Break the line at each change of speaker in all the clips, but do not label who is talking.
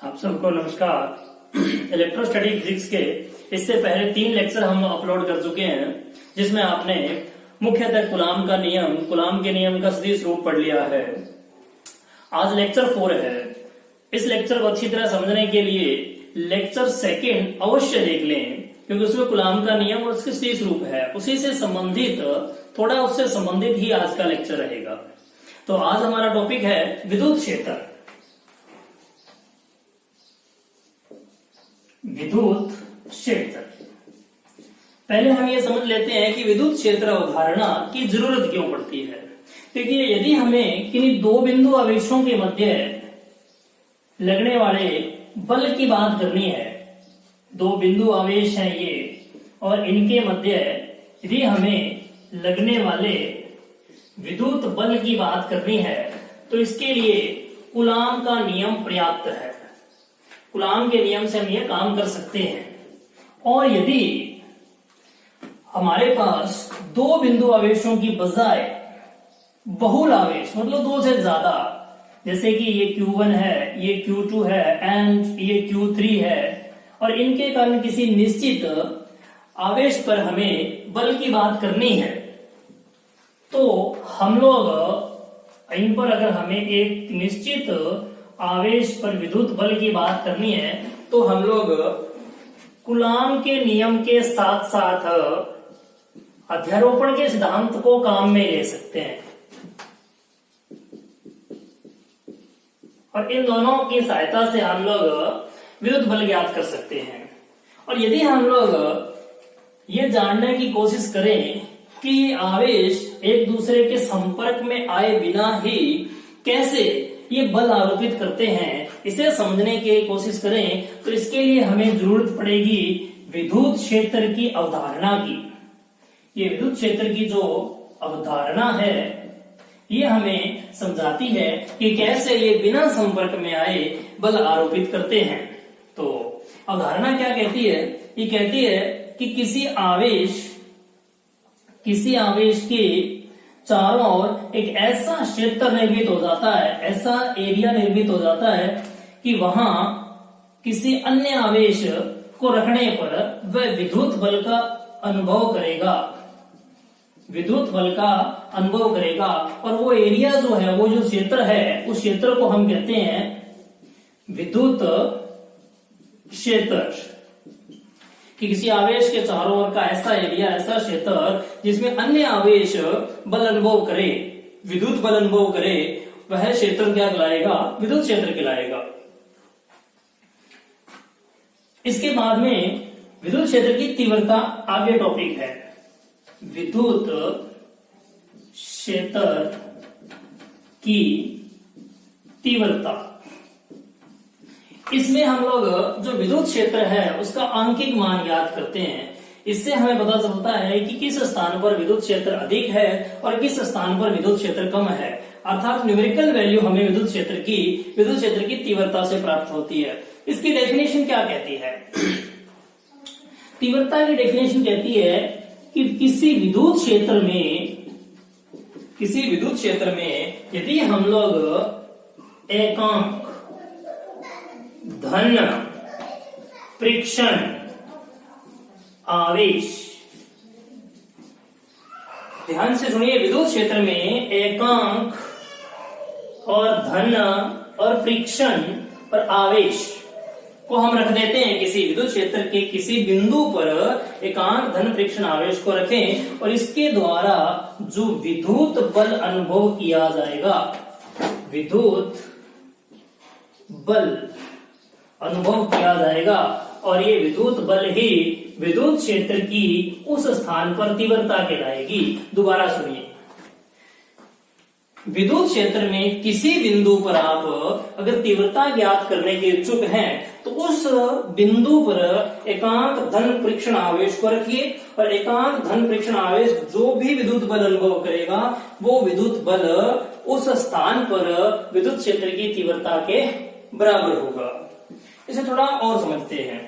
आप सबको नमस्कार। इलेक्ट्रोस्टैटिक फिजिक्स के इससे पहले 3 लेक्चर हम अपलोड कर चुके हैं, जिसमें आपने मुख्यतः कूलाम के नियम का सदिश रूप पढ़ लिया है। आज लेक्चर 4 है। इस लेक्चर को अच्छी तरह समझने के लिए लेक्चर 2 अवश्य देख लें, क्योंकि उसमें कूलाम का नियम और उसके सदिश रूप है, उसी से संबंधित उससे संबंधित ही आज का लेक्चर रहेगा। तो आज हमारा टॉपिक है विद्युत क्षेत्र। विद्युत क्षेत्र, पहले हम ये समझ लेते हैं कि विद्युत क्षेत्र अवधारणा की जरूरत क्यों पड़ती है। क्योंकि यदि हमें किन्हीं 2 बिंदु आवेशों के मध्य लगने वाले बल की बात करनी है, 2 बिंदु आवेश हैं ये, और इनके मध्य यदि हमें लगने वाले विद्युत बल की बात करनी है, तो इसके लिए कूलाम का नियम पर्याप्त है। कूलाम के नियम से हम ये काम कर सकते हैं। और यदि हमारे पास 2 बिंदु आवेशों की बजाय बहुल आवेश, मतलब 2 से ज्यादा, जैसे कि ये Q1 है, ये Q2 है एंड ये Q3 है, और इनके कारण किसी निश्चित आवेश पर हमें बल की बात करनी है, तो हम लोग इन पर अगर हमें एक निश्चित आवेश पर विद्युत बल की बात करनी है, तो हम लोग कूलाम के नियम के साथ साथ अध्यारोपण के सिद्धांत को काम में ले सकते हैं, और इन दोनों की सहायता से हम लोग विद्युत बल ज्ञात कर सकते हैं। और यदि हम लोग ये जानने की कोशिश करें कि आवेश एक दूसरे के संपर्क में आए बिना ही कैसे ये बल आरोपित करते हैं, इसे समझने की कोशिश करें, तो इसके लिए हमें जरूरत पड़ेगी विद्युत क्षेत्र की अवधारणा की। ये विद्युत क्षेत्र की जो अवधारणा है, ये हमें समझाती है कि कैसे ये बिना संपर्क में आए बल आरोपित करते हैं। तो अवधारणा क्या कहती है? ये कहती है कि किसी आवेश के चारों ओर एक ऐसा क्षेत्र निर्मित हो जाता है, ऐसा एरिया निर्मित हो जाता है कि वहां किसी अन्य आवेश को रखने पर वह विद्युत बल का अनुभव करेगा, और वो एरिया जो है, वो जो क्षेत्र है, उस क्षेत्र को हम कहते हैं विद्युत क्षेत्र। कि किसी आवेश के चारों ओर का ऐसा एरिया, ऐसा क्षेत्र जिसमें अन्य आवेश बल अनुभव करे, विद्युत बल अनुभव करे, वह क्षेत्र क्या कहलाएगा? विद्युत क्षेत्र कहलाएगा। इसके बाद में विद्युत क्षेत्र की तीव्रता आगे टॉपिक है। विद्युत क्षेत्र की तीव्रता, इसमें हम लोग जो विद्युत क्षेत्र है उसका आंकिक मान याद करते हैं। इससे हमें पता चलता है कि किस स्थान पर विद्युत क्षेत्र अधिक है और किस स्थान पर विद्युत क्षेत्र कम है। अर्थात न्यूमेरिकल वैल्यू हमें विद्युत क्षेत्र की तीव्रता से प्राप्त होती है। इसकी डेफिनेशन क्या कहती है? तीव्रता की डेफिनेशन कहती है कि किसी विद्युत क्षेत्र में यदि हम लोग एकांक धन परीक्षण आवेश, ध्यान से सुनिए, विद्युत क्षेत्र में एकांक और धन और परीक्षण पर आवेश को हम रख देते हैं। किसी विद्युत क्षेत्र के किसी बिंदु पर एकांक धन परीक्षण आवेश को रखें, और इसके द्वारा जो विद्युत बल अनुभव किया जाएगा, विद्युत बल अनुभव किया जाएगा, और ये विद्युत बल ही विद्युत क्षेत्र की उस स्थान पर तीव्रता कहलाएगी। दोबारा सुनिए, विद्युत क्षेत्र में किसी बिंदु पर आप अगर तीव्रता ज्ञात करने के इच्छुक हैं, तो उस बिंदु पर एकांक धन परीक्षण आवेश को रखिए, और एकांक धन परीक्षण आवेश जो भी विद्युत बल अनुभव करेगा, वो विद्युत बल उस स्थान पर विद्युत क्षेत्र की तीव्रता के बराबर होगा। इसे थोड़ा और समझते हैं।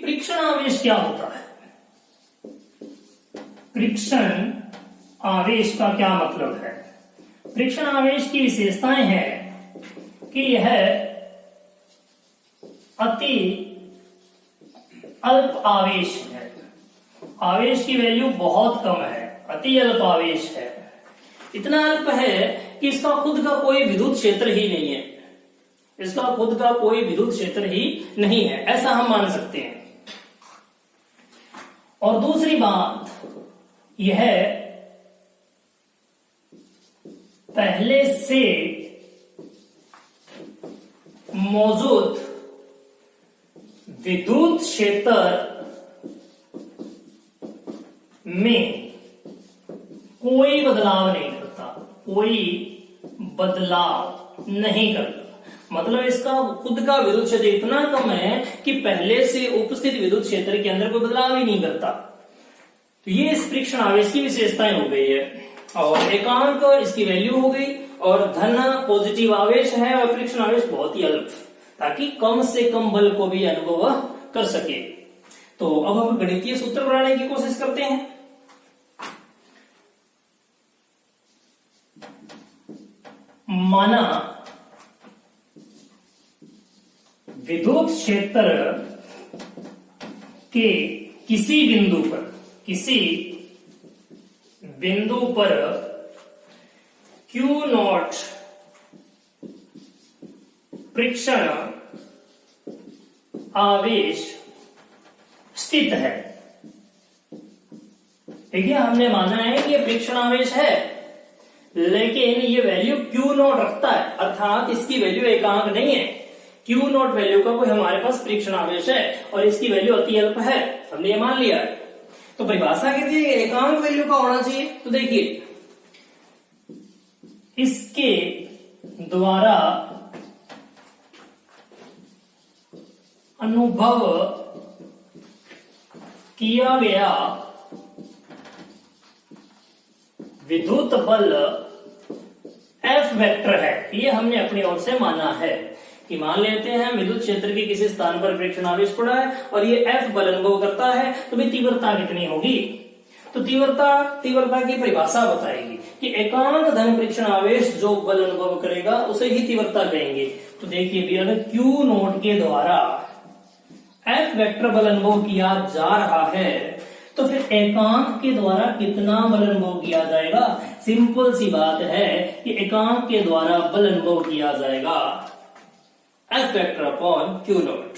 परीक्षण आवेश क्या होता है। परीक्षण आवेश का क्या मतलब है। परीक्षण आवेश की विशेषताएं हैं कि यह अति अल्प आवेश है, आवेश की वैल्यू बहुत कम है, अति अल्प आवेश है। इतना अल्प है कि इसका खुद का कोई विद्युत क्षेत्र ही नहीं है, इसका खुद का कोई विद्युत क्षेत्र ही नहीं है, ऐसा हम मान सकते हैं। और दूसरी बात यह पहले से मौजूद विद्युत क्षेत्र में कोई बदलाव नहीं करता, कोई बदलाव नहीं करता। मतलब इसका खुद का विद्युत क्षेत्र इतना कम है कि पहले से उपस्थित विद्युत क्षेत्र के अंदर कोई बदलाव ही नहीं करता। तो ये इस परीक्षण आवेश की विशेषताएं हो गई है। और एकांक इसकी वैल्यू हो गई, और धन पॉजिटिव आवेश है, और परीक्षण आवेश बहुत ही अल्प, ताकि कम से कम बल को भी अनुभव कर सके। तो अब हम गणितीय सूत्र बनाने की कोशिश करते हैं। माना विद्युत क्षेत्र के किसी बिंदु पर Q नॉट परीक्षण आवेश स्थित है। देखिए, हमने माना है कि यह परीक्षण आवेश है, लेकिन ये वैल्यू Q नॉट रखता है, अर्थात इसकी वैल्यू एकांक नहीं है। Q नॉट वैल्यू का कोई हमारे पास परीक्षण आवेश है और इसकी वैल्यू अति अल्प है, हमने ये मान लिया है। तो परिभाषा कहती है एकांक वैल्यू का होना चाहिए। तो देखिए, इसके द्वारा अनुभव किया गया विद्युत बल F वेक्टर है। ये हमने अपनी ओर से माना है कि मान लेते हैं विद्युत क्षेत्र के किसी स्थान पर परीक्षण आवेश पड़ा है और ये F बल अनुभव करता है, तो भी तीव्रता कितनी होगी। तो तीव्रता की परिभाषा बताएगी कि एकांक धन परीक्षण आवेश जो बल अनुभव करेगा उसे ही तीव्रता कहेंगे। तो देखिए भी, अगर Q नोट के द्वारा F वेक्टर बल अनुभव किया जा रहा है, तो फिर एकांक के द्वारा कितना बल अनुभव किया जाएगा। सिंपल सी बात है कि एकांक के द्वारा बल अनुभव किया जाएगा F vector upon Q not.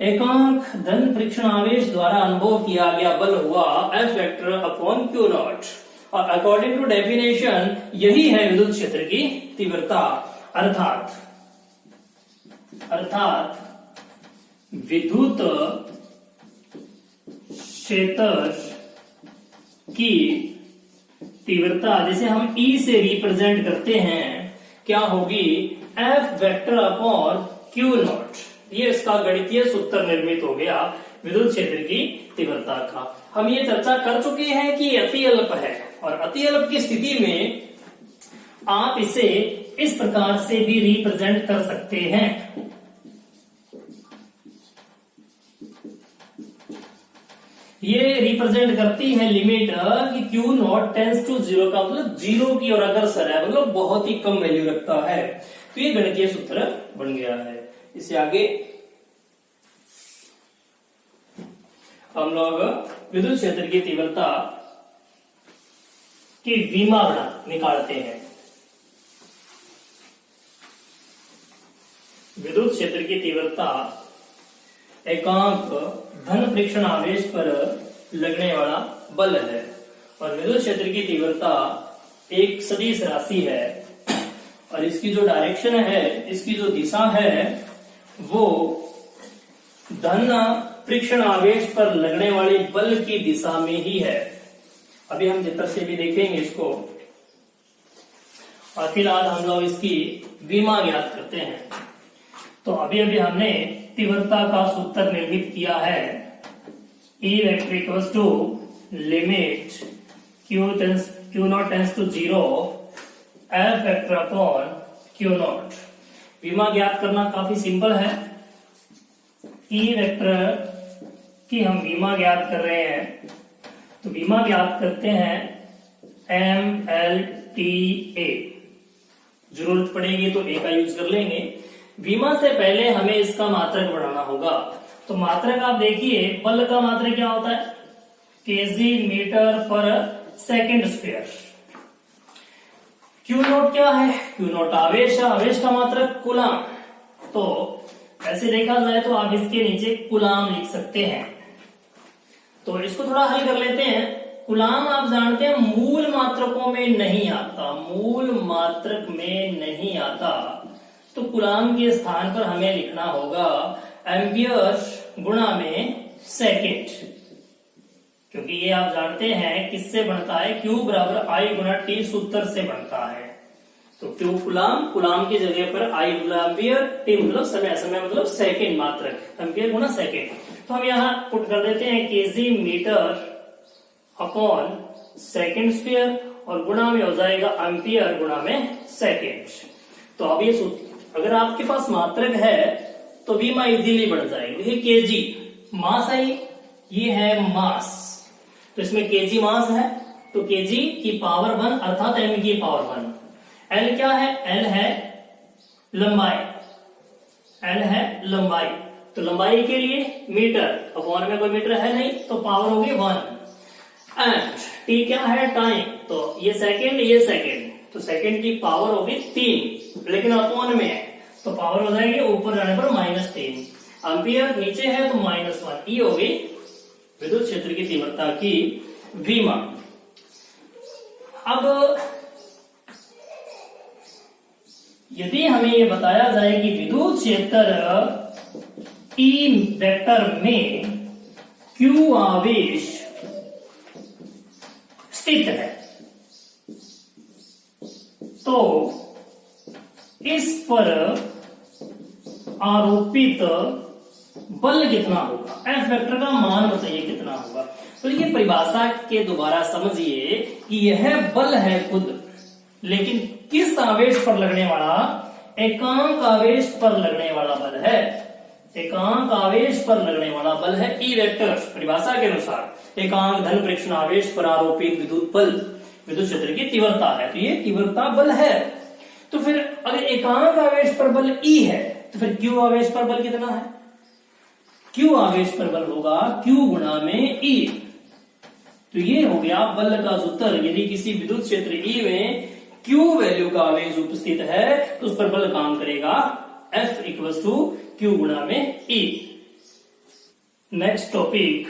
एकांक धन परीक्षण आवेश द्वारा अनुभव किया गया बल हुआ F vector upon Q not, और अकॉर्डिंग टू डेफिनेशन यही है विद्युत क्षेत्र की तीव्रता। अर्थात विद्युत क्षेत्र की तीव्रता, जिसे हम E से रिप्रेजेंट करते हैं, क्या होगी, F vector upon Q naught. ये इसका गणितीय सूत्र निर्मित हो गया विद्युत क्षेत्र की तीव्रता का। हम ये चर्चा कर चुके हैं कि अति अल्प है, और अति अल्प की स्थिति में आप इसे इस प्रकार से भी रिप्रेजेंट कर सकते हैं। ये रिप्रेजेंट करती है लिमिट कि Q नॉट टेंस टू 0 का मतलब 0 की ओर अग्रसर है, मतलब बहुत ही कम वैल्यू रखता है। तो ये गणितीय सूत्र बन गया है। इससे आगे हम लोग विद्युत क्षेत्र की तीव्रता की विमा निकालते हैं। विद्युत क्षेत्र की तीव्रता एकांक धन परीक्षण आवेश पर लगने वाला बल है, और विद्युत क्षेत्र की तीव्रता एक सदिश राशि है, और इसकी जो डायरेक्शन है, इसकी जो दिशा है, वो धन परीक्षण आवेश पर लगने वाले बल की दिशा में ही है। अभी हम चित्र से भी देखेंगे इसको, और फिलहाल हम लोग इसकी विमा ज्ञात करते हैं। तो अभी हमने तीव्रता का सूत्र निर्मित किया है, E vector equals to limit Q naught tends to 0 F vector upon Q naught. विमा ज्ञात करना काफी सिंपल है। E वेक्टर कि हम बीमा ज्ञात कर रहे हैं, तो बीमा ज्ञात करते हैं MLTA, जरूरत पड़ेगी तो ए का यूज कर लेंगे। बीमा से पहले हमें इसका मात्रक बढ़ाना होगा, तो मात्रक आप देखिए, बल का मात्रक क्या होता है, केजी मीटर पर सेकंड स्क्वायर। क्यू नोट क्या है, क्यू नोट आवेश है, आवेश का मात्रक कूलाम। तो ऐसे देखा जाए तो आप इसके नीचे कूलाम लिख सकते हैं। तो इसको थोड़ा हल कर लेते हैं। कूलाम आप जानते हैं मूल मात्रकों में नहीं आता, मूल मात्रक में नहीं आता, तो कूलाम के स्थान पर हमें लिखना होगा एम्पियर गुणा में सेकेंड, क्योंकि ये आप जानते हैं किससे बनता है, Q बराबर I गुणा T सूत्र से बनता है। तो Q कूलाम, कूलाम की जगह पर I मतलब एम्पियर, T मतलब समय, समय मतलब सेकेंड मात्रक, एम्पियर गुणा सेकेंड। तो हम यहाँ पुट कर देते हैं KG metre upon second square और गुणा में हो जाएगा एम्पियर गुणा में सेकेंड। तो अब ये अगर आपके पास मात्रक है तो बीमा इजीली बढ़ जाएगी। ये केजी मास है, ये है मास, तो इसमें केजी मास है, तो केजी की पावर 1 अर्थात m की पावर 1। एल क्या है, एल है लंबाई, एल है लंबाई, तो लंबाई के लिए मीटर, अपॉन में कोई मीटर है नहीं तो पावर होगी 1। एंड टी क्या है, टाइम, तो ये सेकेंड, ये सेकेंड, तो सेकेंड की पावर होगी 3, लेकिन अपॉन में है तो पावर हो जाएगी ऊपर जाने पर -3। एम्पियर नीचे है तो -1। ये होगी विद्युत क्षेत्र की तीव्रता की विमा। अब यदि हमें ये बताया जाए कि विद्युत क्षेत्र E वेक्टर में Q आवेश स्थित है, तो इस पर आरोपित बल कितना होगा, एफ वेक्टर का मान बताइए कितना होगा। तो ये परिभाषा के दोबारा समझिए कि यह बल है खुद, लेकिन किस आवेश पर लगने वाला, एकांक आवेश पर लगने वाला बल है, एकांक आवेश पर लगने वाला बल है ई वेक्टर। परिभाषा के अनुसार एकांक धन परीक्षण आवेश पर आरोपित विद्युत बल विद्युत क्षेत्र की तीव्रता है, तो ये तीव्रता बल है। तो फिर अगर एकांक आवेश पर बल ई है तो फिर क्यू आवेश पर बल कितना है, क्यू आवेश पर बल होगा Q गुणा में E। तो ये हो गया बल का सूत्र। यदि किसी विद्युत क्षेत्र E में Q वैल्यू का आवेश उपस्थित है तो उस पर बल काम करेगा F इक्वल्स टू Q गुणा में E। नेक्स्ट टॉपिक,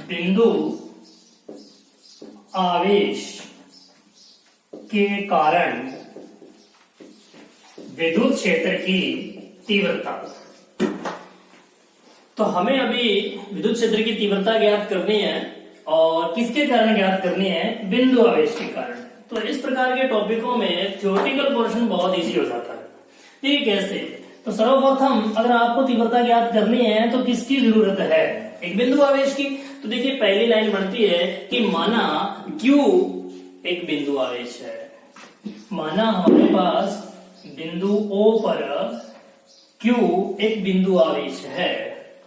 बिंदु आवेश के कारण विद्युत क्षेत्र की तीव्रता। तो हमें अभी विद्युत क्षेत्र की तीव्रता ज्ञात करनी है, और किसके कारण ज्ञात करनी है, बिंदु आवेश के कारण। तो इस प्रकार के टॉपिकों में थ्योरेटिकल पोर्शन बहुत इजी हो जाता है। ठीक कैसे, तो सर्वप्रथम अगर आपको तीव्रता ज्ञात करनी है तो किसकी जरूरत है, एक बिंदु आवेश की। तो देखिए पहली लाइन बनती है कि माना Q एक बिंदु आवेश है, माना हमारे पास बिंदु O पर Q एक बिंदु आवेश है,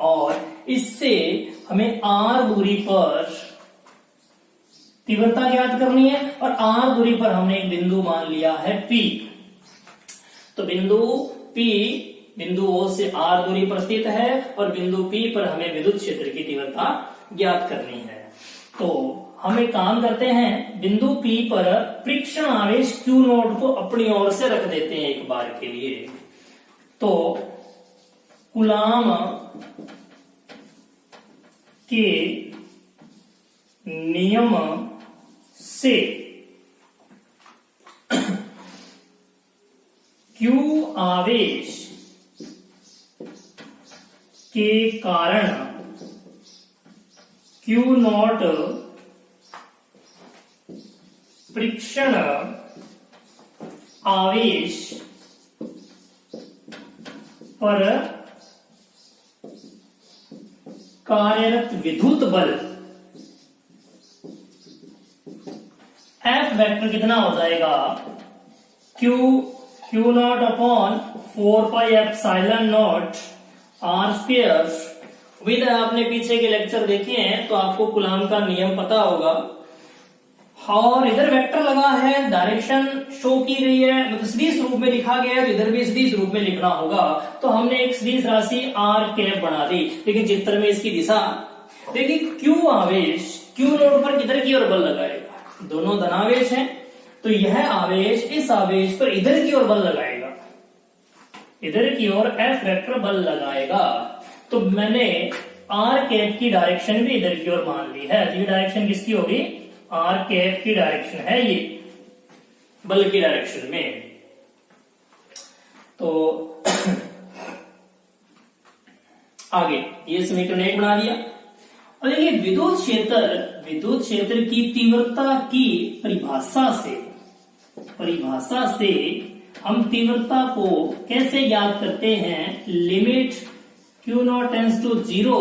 और इससे हमें R दूरी पर तीव्रता ज्ञात करनी है, और R दूरी पर हमने एक बिंदु मान लिया है P। तो बिंदु P बिंदु O से R दूरी पर स्थित है, और बिंदु P पर हमें विद्युत क्षेत्र की तीव्रता ज्ञात करनी है। तो हम एक काम करते हैं, बिंदु P पर परीक्षण आवेश Q नोट को अपनी ओर से रख देते हैं एक बार के लिए। तो कूलाम के नियम से Q आवेश के कारण Q नॉट परीक्षण आवेश पर कार्यरत विद्युत बल F वेक्टर कितना हो जाएगा, Q naught upon 4 pi epsilon naught R square. उम्मीद है आपने पीछे के लेक्चर देखे हैं तो आपको कूलाम का नियम पता होगा। और इधर वेक्टर लगा है, डायरेक्शन शो की गई है, मतलब सदिश रूप में लिखा गया है, तो इधर भी सदिश रूप में लिखना होगा। तो हमने एक सदिश राशि आर कैप बना दी, लेकिन चित्र में इसकी दिशा देखिए, क्यू आवेश क्यू नोड पर किधर की ओर बल लगाएगा, दोनों धनावेश हैं, तो यह आवेश इस आवेश पर इधर की ओर बल लगाएगा, इधर की ओर एफ वेक्टर बल लगाएगा। तो मैंने आर कैप की डायरेक्शन भी इधर की ओर मान ली है, तो ये डायरेक्शन किसकी होगी, आर कैप की डायरेक्शन है, ये बल की डायरेक्शन में। तो आगे ये समीकरण 1 बना दिया। और देखिए विद्युत क्षेत्र की तीव्रता की परिभाषा से हम तीव्रता को कैसे ज्ञात करते हैं, limit Q naught tends to 0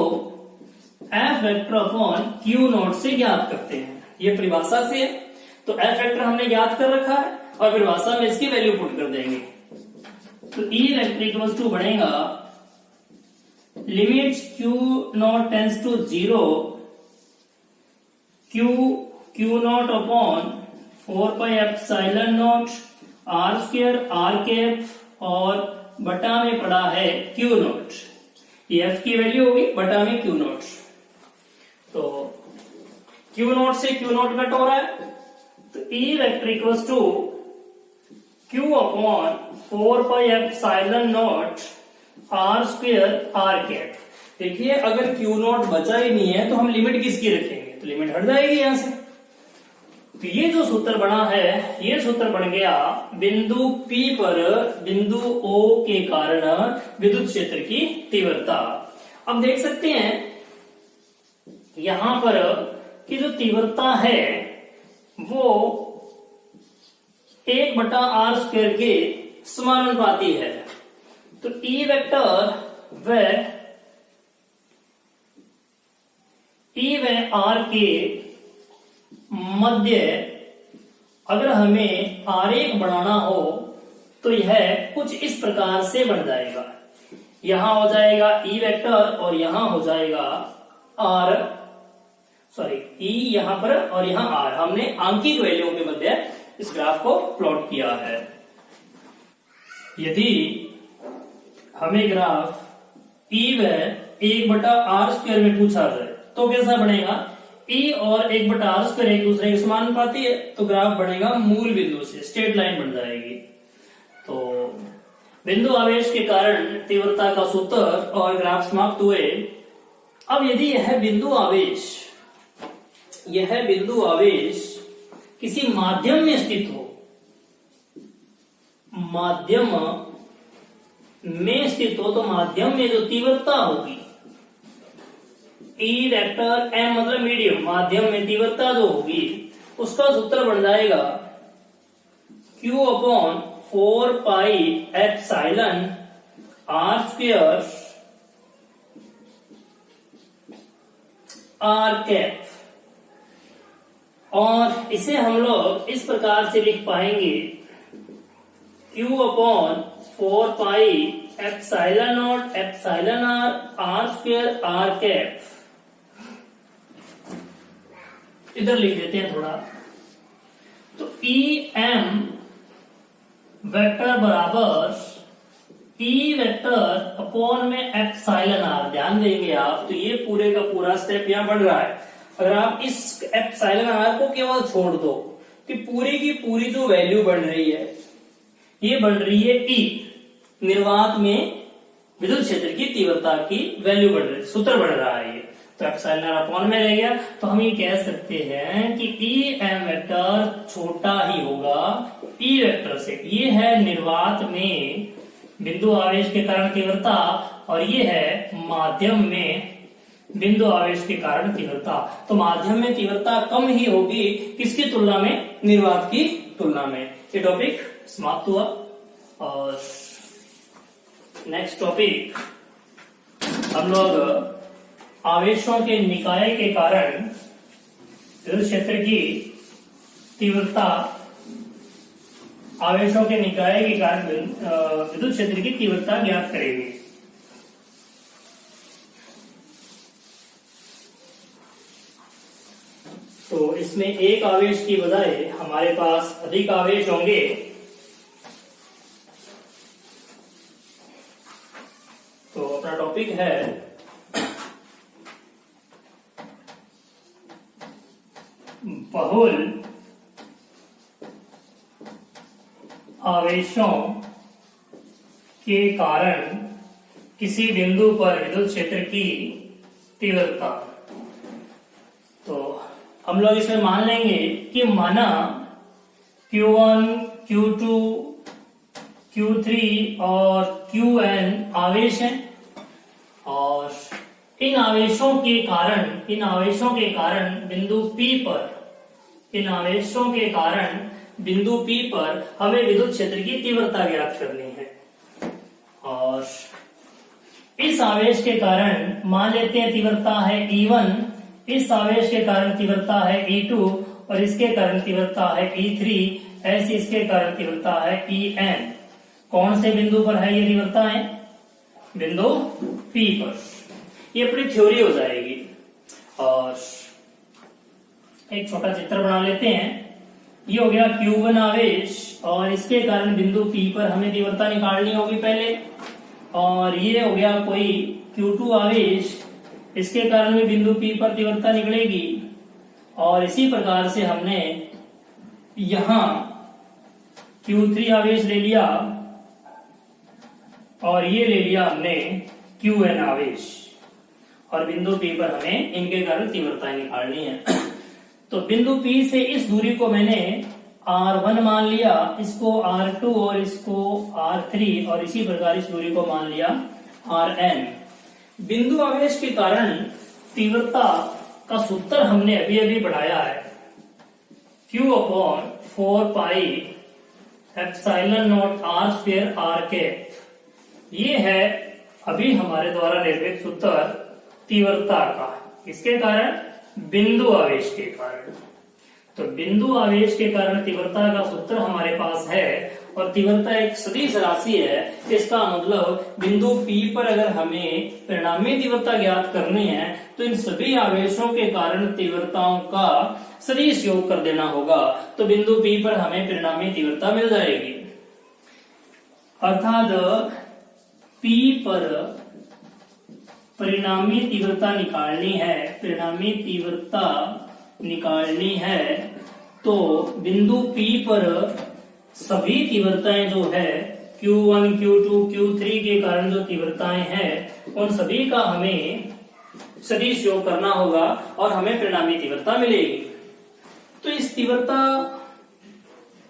F vector upon Q naught से ज्ञात करते हैं। ये परिभाषा से है, तो F वेक्टर हमने ज्ञात कर रखा है और परिभाषा में इसकी वैल्यू पुट कर देंगे। तो E वेक्टर इक्वल्स टू बनेगा limit Q naught tends to 0 Q naught upon 4 pi epsilon naught R square R cap और बटा में पड़ा है Q नॉट, ये F की वैल्यू होगी बटा में Q नॉट। तो Q नॉट से Q नॉट कट हो रहा है, तो E vector equals to Q upon 4 pi epsilon naught R square R cap. देखिए अगर Q नॉट बचा ही नहीं है तो हम लिमिट किसकी रखेंगे, तो लिमिट हट जाएगी यहां से। तो ये जो सूत्र बना है, ये सूत्र बन गया बिंदु P पर बिंदु O के कारण विद्युत क्षेत्र की तीव्रता। अब देख सकते हैं यहां पर कि जो तीव्रता है वो 1/r² के समानुपाती है। तो E वेक्टर व R के मध्य अगर हमें आरेख बनाना हो तो यह कुछ इस प्रकार से बन जाएगा, यहां हो जाएगा E वेक्टर और यहां हो जाएगा E यहां पर और यहां R। हमने आंकिक वैल्यू के मध्य इस ग्राफ को प्लॉट किया है। यदि हमें ग्राफ E व 1/r² में पूछा जाए तो कैसा बनेगा, E और 1/r² एक दूसरे के समानुपाती है, तो ग्राफ बनेगा मूल बिंदु से, स्ट्रेट लाइन बन जाएगी। तो बिंदु आवेश के कारण तीव्रता का सूत्र और ग्राफ समाप्त हुए। अब यदि यह बिंदु आवेश किसी माध्यम में स्थित हो, तो माध्यम में जो तीव्रता होगी E वेक्टर M मतलब मीडियम, माध्यम में तीव्रता जो होगी उसका सूत्र बन जाएगा Q upon 4 pi epsilon R square R cap. और इसे हम लोग इस प्रकार से लिख पाएंगे Q upon 4 pi epsilon not epsilon R square R cap. इधर लिख देते हैं थोड़ा, तो E M वेक्टर बराबर E वेक्टर अपॉन में एप्सिलॉन R। ध्यान देंगे आप, तो ये पूरे का पूरा स्टेप यहां बढ़ रहा है। अगर आप इस एप्सिलॉन R को केवल छोड़ दो कि पूरी की पूरी जो वैल्यू बढ़ रही है ये बढ़ रही है E, निर्वात में विद्युत क्षेत्र की तीव्रता की वैल्यू बढ़ रही है, सूत्र बढ़ रहा है ये, तो एप्सिलॉन R अपॉन में रह गया। तो हम ये कह सकते हैं कि E M वेक्टर छोटा ही होगा E वेक्टर से। ये है निर्वात में बिंदु आवेश के कारण तीव्रता और ये है माध्यम में बिंदु आवेश के कारण तीव्रता। तो माध्यम में तीव्रता कम ही होगी किसकी तुलना में, निर्वात की तुलना में। ये टॉपिक समाप्त हुआ। और नेक्स्ट टॉपिक हम लोग आवेशों के निकाय के कारण विद्युत क्षेत्र की तीव्रता, आवेशों के निकाय के कारण विद्युत क्षेत्र की तीव्रता ज्ञात करेंगे। तो इसमें एक आवेश की बजाय हमारे पास अधिक आवेश होंगे। तो अपना टॉपिक है बहुल आवेशों के कारण किसी बिंदु पर विद्युत क्षेत्र की तीव्रता। तो हम लोग इसमें मान लेंगे कि माना Q1, Q2, Q3 और Qn आवेश हैं और इन आवेशों के कारण बिंदु P पर बिंदु P पर हमें विद्युत क्षेत्र की तीव्रता ज्ञात करनी है। और इस आवेश के कारण मान लेते हैं तीव्रता है E1, इस आवेश के कारण तीव्रता है E2 और इसके कारण तीव्रता है E3, ऐसे इसके कारण तीव्रता है En। कौन से बिंदु पर है ये तीव्रता है? बिंदु P पर। ये अपनी थ्योरी हो जाएगी। और एक छोटा चित्र बना लेते हैं। ये हो गया Q1 आवेश और इसके कारण बिंदु P पर हमें तीव्रता निकालनी होगी पहले। और ये हो गया कोई Q2 आवेश, इसके कारण भी बिंदु P पर तीव्रता निकलेगी। और इसी प्रकार से हमने यहां Q3 आवेश ले लिया और ये ले लिया हमने Qn आवेश और बिंदु P पर हमें इनके कारण तीव्रता निकालनी है। तो बिंदु P से इस दूरी को मैंने R1 मान लिया, इसको R2 और इसको R3 और इसी प्रकार इस दूरी को मान लिया Rn। बिंदु आवेश के कारण तीव्रता का सूत्र हमने अभी अभी बढ़ाया है Q/4πε0r²r। ये है अभी हमारे द्वारा निर्मित सूत्र तीव्रता का। किसके कारण? बिंदु आवेश के कारण। तो बिंदु आवेश के कारण तीव्रता का सूत्र हमारे पास है और तीव्रता एक सदिश राशि है। इसका मतलब बिंदु P पर अगर हमें परिणामी तीव्रता ज्ञात करनी है तो इन सभी आवेशों के कारण तीव्रताओं का सदिश योग कर देना होगा। तो बिंदु P पर हमें परिणामी तीव्रता मिल जाएगी। अर्थात P पर परिणामी तीव्रता निकालनी है तो बिंदु P पर सभी तीव्रताएं जो है Q1, Q2, Q3 के कारण जो तीव्रताएं हैं उन सभी का हमें सदिश योग करना होगा और हमें परिणामी तीव्रता मिलेगी। तो इस तीव्रता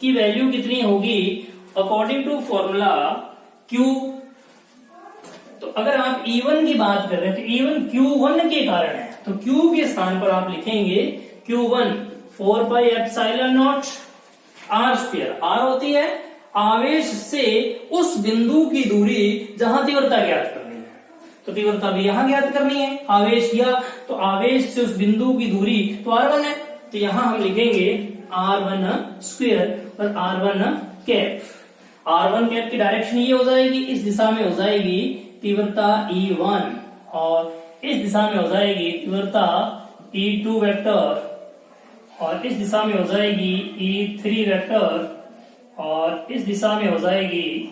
की वैल्यू कितनी होगी? According to formula Q। तो अगर आप E1 की बात कर रहे हैं तो E1 Q1 के कारण है, तो Q के स्थान पर आप लिखेंगे Q1 4πε0 r²। R होती है आवेश से उस बिंदु की दूरी जहां तीव्रता ज्ञात करनी है। तो तीव्रता भी यहां ज्ञात करनी है। आवेश किया तो आवेश से उस बिंदु की दूरी तो R1 है, तो यहां हम लिखेंगे R1² और R1 कैप की डायरेक्शन ये हो जाएगी, इस दिशा में हो जाएगी तीव्रता E1 और इस दिशा में हो जाएगी तीव्रता E2 वेक्टर और इस दिशा में हो जाएगी E3 वेक्टर और इस दिशा में हो जाएगी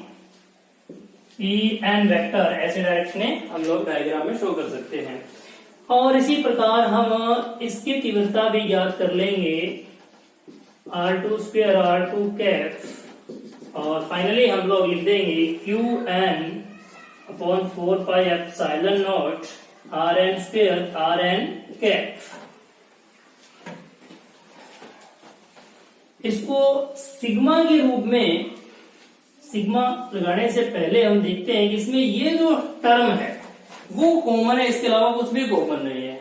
En वेक्टर। ऐसे डायरेक्शन हम लोग डायग्राम में शो कर सकते हैं। और इसी प्रकार हम इसकी तीव्रता भी ज्ञात कर लेंगे R2² R2 कैप और फाइनली हम लोग लिख देंगे Qn/4πε0 Rn² Rn कैप। इसको सिग्मा के रूप में, सिग्मा लगाने से पहले हम देखते हैं कि इसमें ये जो टर्म है वो कॉमन है, इसके अलावा कुछ भी कॉमन नहीं है।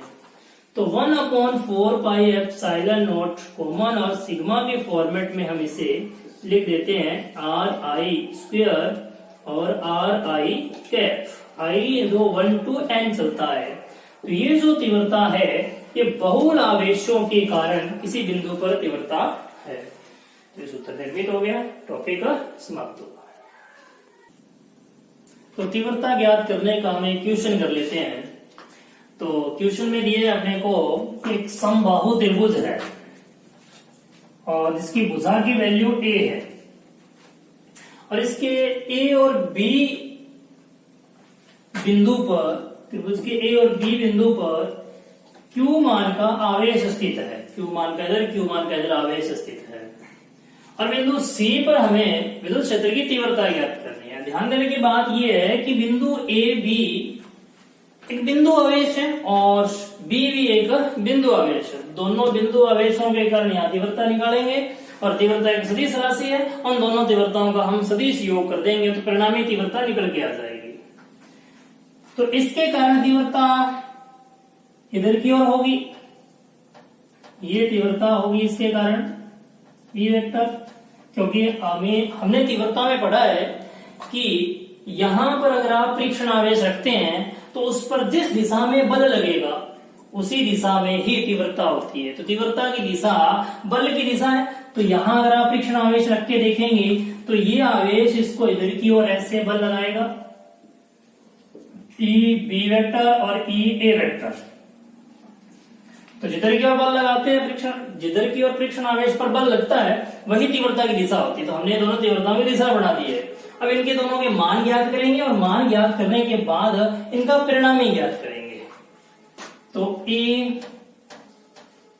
तो 1/4πε0 कॉमन और सिग्मा के फॉर्मेट में हम इसे लिख देते हैं Ri² और Ri कैप। I जो 1 to n चलता है। तो ये जो तीव्रता है ये बहुल आवेशों के कारण किसी बिंदु पर तीव्रता है। तो सूत्र निर्मित हो गया, टॉपिक समाप्त होगा। तो तीव्रता ज्ञात करने का हम एक क्वेश्चन कर लेते हैं। तो क्वेश्चन में दिए अपने को एक समबाहु त्रिभुज है और जिसकी भुजा की वैल्यू a है, और इसके a और b बिंदु पर, त्रिभुज के a और b बिंदु पर q मान का आवेश स्थित है। q मान का इधर आवेश स्थित है। और बिंदु C पर हमें विद्युत क्षेत्र की तीव्रता ज्ञात करनी है। ध्यान देने की बात यह है कि बिंदु A B एक बिंदु आवेश है और B भी एक बिंदु आवेश है। दोनों बिंदु आवेशों के कारण यहाँ तीव्रता निकालेंगे और तीव्रता एक सदिश राशि है। उन दोनों तीव्रताओं का हम सदिश योग कर देंगे तो परिणामी तीव्रता निकल के आ जाएगी। तो इसके कारण तीव्रता इधर की ओर होगी, ये तीव्रता होगी इसके कारण E वेक्टर, क्योंकि हमने तीव्रता में पढ़ा है कि यहां पर अगर आप परीक्षण आवेश रखते हैं तो उस पर जिस दिशा में बल लगेगा उसी दिशा में ही तीव्रता होती है। तो तीव्रता की दिशा बल की दिशा है। तो यहां अगर आप परीक्षण आवेश रख के देखेंगे तो ये आवेश इसको इधर की ओर ऐसे बल लगाएगा, E B वेक्टर और E A वेक्टर। तो जिधर की ओर बल लगाते हैं परीक्षण, जिधर की ओर परीक्षण आवेश पर बल लगता है वही तीव्रता की दिशा होती है। तो हमने दोनों तीव्रताओं की दिशा बना दी है। अब इनके दोनों के मान ज्ञात करेंगे और मान ज्ञात करने के बाद इनका परिणामी ज्ञात करेंगे। तो A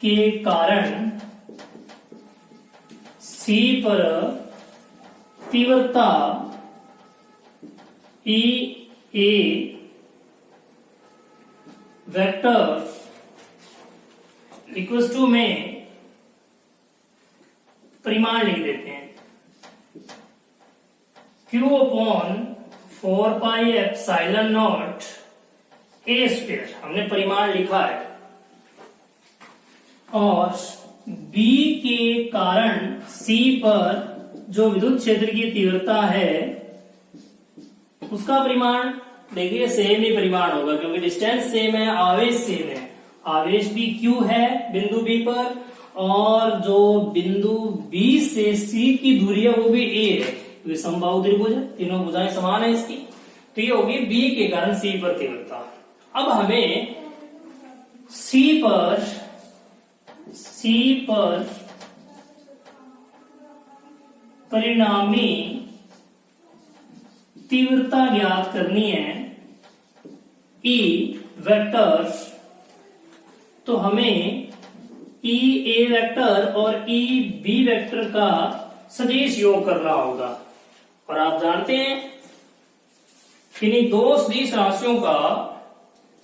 के कारण C पर तीव्रता E A vector equal to में परिमाण लिख देते हैं Q upon 4 pi epsilon naught A square, हमने परिमाण लिखा है। और B के कारण C पर जो विद्युत क्षेत्र की तीव्रता है उसका परिमाण देखिए सेम ही परिमाण होगा, क्योंकि डिस्टेंस सेम है, आवेश सेम है। आवेश भी Q है बिंदु B पर, और जो बिंदु B से C की दूरी है वो भी A है, क्योंकि समबाहु त्रिभुज है, तीनों भुजाएं समान है इसकी। तो ये होगी B के कारण C पर तीव्रता। अब हमें C पर परिणामी तीव्रता ज्ञात करनी है E वेक्टर। तो हमें E A वेक्टर और E B वेक्टर का सदिश योग करना होगा। और आप जानते हैं इन्हीं दो सदिश राशियों का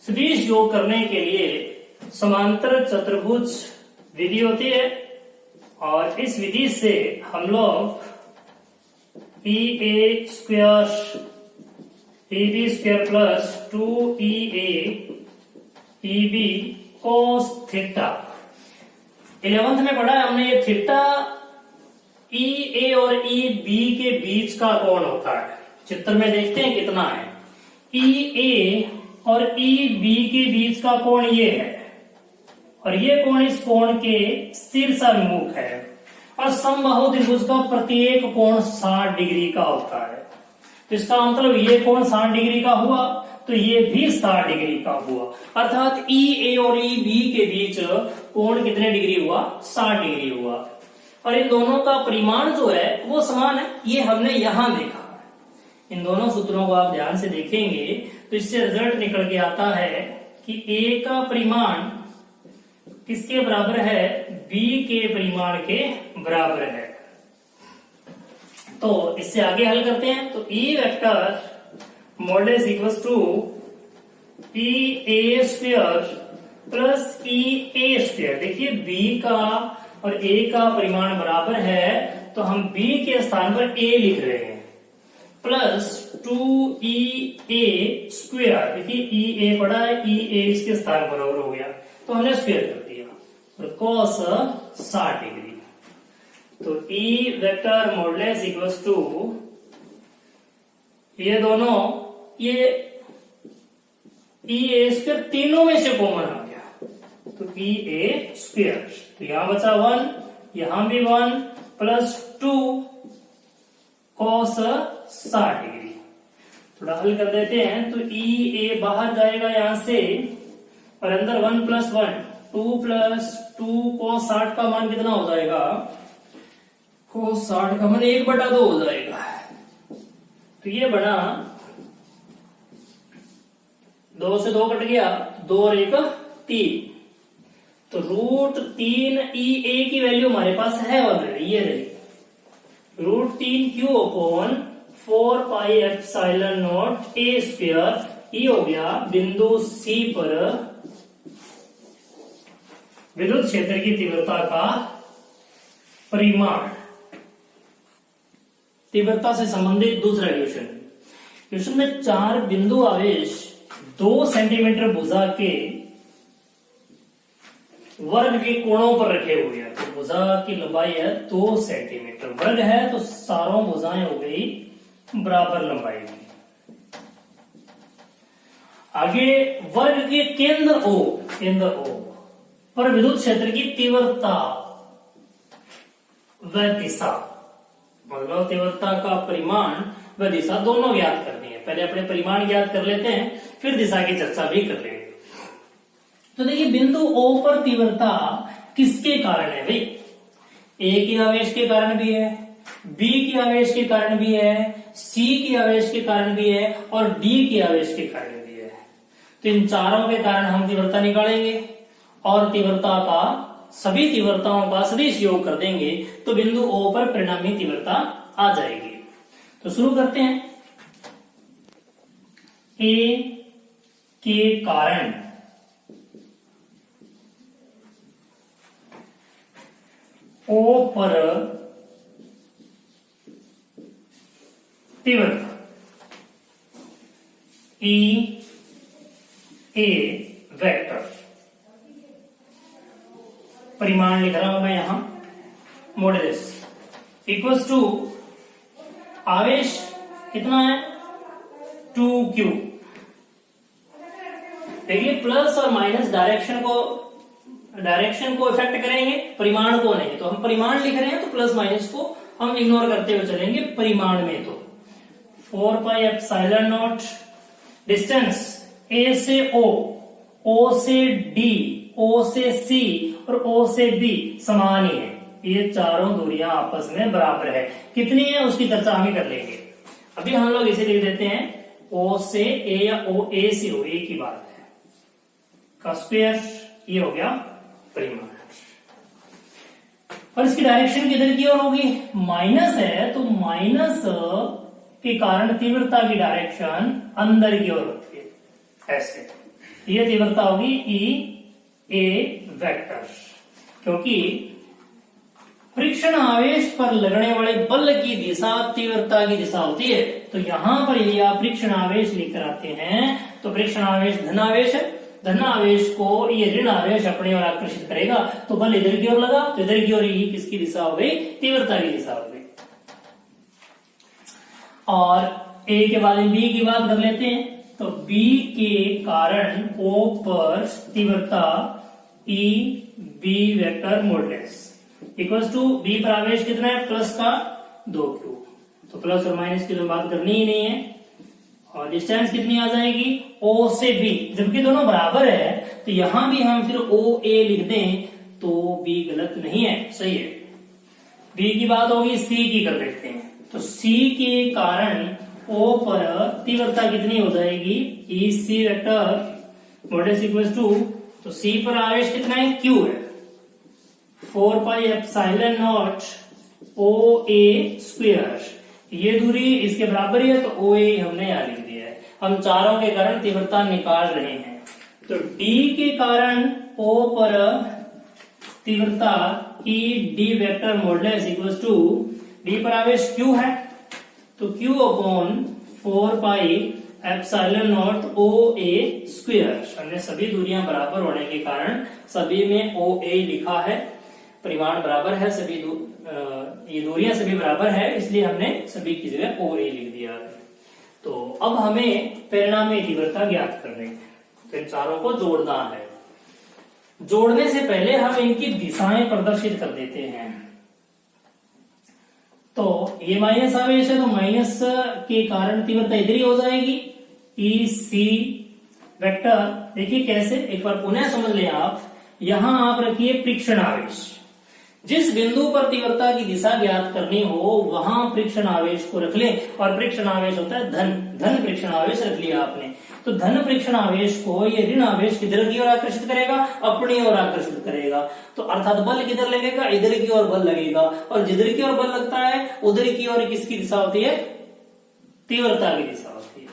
सदिश योग करने के लिए समांतर चतुर्भुज विधि होती है। और इस विधि से हम लोग E A square E B square plus 2 E A E B cos theta 11th में पढ़ा है हमने। ये थीटा E A और E B के बीच का कोण होता है। चित्र में देखते हैं कितना है। E A और E B के बीच का कोण ये है, और ये कोण इस कोण के शीर्षाभिमुख है। और समबाहु त्रिभुज का प्रत्येक कोण 60 डिग्री का होता है। तो इसका मतलब ये कोण 60 डिग्री का हुआ तो ये भी 60 डिग्री का हुआ, अर्थात E A और E B के बीच कोण कितने डिग्री हुआ? 60 डिग्री हुआ। और इन दोनों का परिमाण जो है वो समान है, ये हमने यहां देखा। इन दोनों सूत्रों को आप ध्यान से देखेंगे तो इससे रिजल्ट निकल के आता है कि A का परिमाण किसके बराबर है? B के परिमाण के बराबर है। तो इससे आगे हल करते हैं। तो E vector modulus equals to E A square plus E A square. देखिए B का और A का परिमाण बराबर है तो हम B के स्थान पर A लिख रहे हैं, प्लस 2E A स्क्वायर। देखिए E A पड़ा है, E A इसके स्थान पर बराबर हो गया तो हमने स्क्वायर कर दिया, और cos 60 डिग्री। तो E vector modulus equals to ये दोनों, ये E A स्क्वायर तीनों में से कॉमन आ गया तो E A स्क्वायर। तो यहां बचा 1, यहां भी 1, प्लस 2 cos 60 डिग्री। थोड़ा हल कर देते हैं तो E A बाहर जाएगा यहां से, और अंदर 1 प्लस 1 2 प्लस 2 cos 60 का मान कितना हो जाएगा? cos 60 का मन 1/2 हो जाएगा। तो ये बना 2 से 2 कट गया, 2 और 1 3, तो √3e a की वैल्यू हमारे पास है ऑलरेडी, ये रही √3q upon 4 pi epsilon naught a square. ये हो गया बिंदु C पर विद्युत क्षेत्र की तीव्रता का परिमाण। तीव्रता से संबंधित दूसरा क्वेश्चन। क्वेश्चन में 4 बिंदु आवेश 2 सेंटीमीटर भुजा के वर्ग के कोणों पर रखे हुए हैं। तो भुजा की लंबाई है 2 सेंटीमीटर, वर्ग है तो चारों भुजाएं हो गई बराबर लंबाई की। आगे वर्ग के केंद्र O पर विद्युत क्षेत्र की तीव्रता व दिशा, मतलब तीव्रता का परिमाण व दिशा दोनों ज्ञात करनी है। पहले अपने परिमाण ज्ञात कर लेते हैं, फिर दिशा की चर्चा भी कर लेंगे। तो देखिए बिंदु O पर तीव्रता किसके कारण है भाई? A के आवेश के कारण भी है, B के आवेश के कारण भी है, C के आवेश के कारण भी है और D के आवेश के कारण भी है। तो इन चारों के कारण हम तीव्रता निकालेंगे और तीव्रता का सभी तीव्रताओं का सदिश योग कर देंगे तो बिंदु O पर परिणामी तीव्रता आ जाएगी। तो शुरू करते हैं। A के कारण O पर तीव्रता E A वेक्टर, परिमाण लिख रहा हूं मैं यहां, मॉडुलस इक्वल्स टू आवेश कितना है 2q। देखिए प्लस और माइनस डायरेक्शन को इफेक्ट करेंगे, परिमाण को नहीं। तो हम परिमाण लिख रहे हैं तो प्लस माइनस को हम इग्नोर करते हुए चलेंगे। परिमाण में तो 4 pi epsilon not, distance A से O से D, O से C और O से B समान ही है। ये चारों दूरियां आपस में बराबर है। कितनी है उसकी चर्चा हम ही कर लेंगे। अभी हम लोग इसे लिख देते हैं O से A या A से O, A की बात है, का स्क्वायर। ये हो गया परिमाण। और इसकी डायरेक्शन किधर की ओर होगी? माइनस है तो माइनस के कारण तीव्रता की डायरेक्शन अंदर की ओर होती है, ऐसे। ये तीव्रता होगी E A वेक्टर, क्योंकि फ्रिक्शन आवेश पर लगने वाले बल की दिशा तीव्रता की दिशा होती है। तो यहां पर यदि आप फ्रिक्शन आवेश लेकर आते हैं तो फ्रिक्शन आवेश धन आवेश है, धन आवेश को ये ऋण आवेश अपनी ओर आकर्षित करेगा, तो बल इधर की ओर लगा तो इधर की ओर ही किसकी दिशा हो गई? तीव्रता की दिशा हो गई। और A के बाद B की बात कर लेते हैं। तो B के कारण O पर तीव्रता E B vector modulus equals to B पर आवेश कितना है? प्लस का 2q। तो प्लस और माइनस की तो बात करनी ही नहीं है। और डिस्टेंस कितनी आ जाएगी? O से B, जबकि दोनों बराबर है तो यहां भी हम फिर OA लिख दें तो B गलत नहीं है, सही है। B की बात होगी, C की कर लेते हैं। तो C के कारण O पर तीव्रता कितनी हो जाएगी? EC vector modulus equals to, तो C पर आवेश कितना है? Q है, 4 pi epsilon naught OA square. ये दूरी इसके बराबर ही है तो OA हमने यहां लिख दिया है। हम चारों के कारण तीव्रता निकाल रहे हैं। तो D के कारण O पर तीव्रता ED vector modulus equals to, D पर आवेश Q है तो Q upon 4 pi epsilon naught OA square. हमने सभी दूरियां बराबर होने के कारण सभी में OA लिखा है। परिमाण बराबर है, सभी ये दूरियां सभी बराबर है, इसलिए हमने सभी की जगह OA लिख दिया है। तो अब हमें परिणामी तीव्रता ज्ञात करनी है, तो इन चारों को जोड़ना है। जोड़ने से पहले हम इनकी दिशाएं प्रदर्शित कर देते हैं। तो ये माइनस आवेश है तो माइनस के कारण तीव्रता इधर ही हो जाएगी, EC वेक्टर। देखिए कैसे, एक बार पुनः समझ लें आप। यहां आप रखिए फ्रिक्शन आवेश, जिस बिंदु पर तीव्रता की दिशा ज्ञात करनी हो वहां परीक्षण आवेश को रख लें, और परीक्षण आवेश होता है धन परीक्षण आवेश रख लिया आपने। तो धन परीक्षण आवेश को ये ऋण आवेश किधर की ओर आकर्षित करेगा, अपनी ओर आकर्षित करेगा। तो अर्थात बल किधर लगेगा, इधर की ओर बल लगेगा, और जिधर की ओर बल लगता है उधर की ओर किसकी दिशा होती है, तीव्रता की दिशा होती है।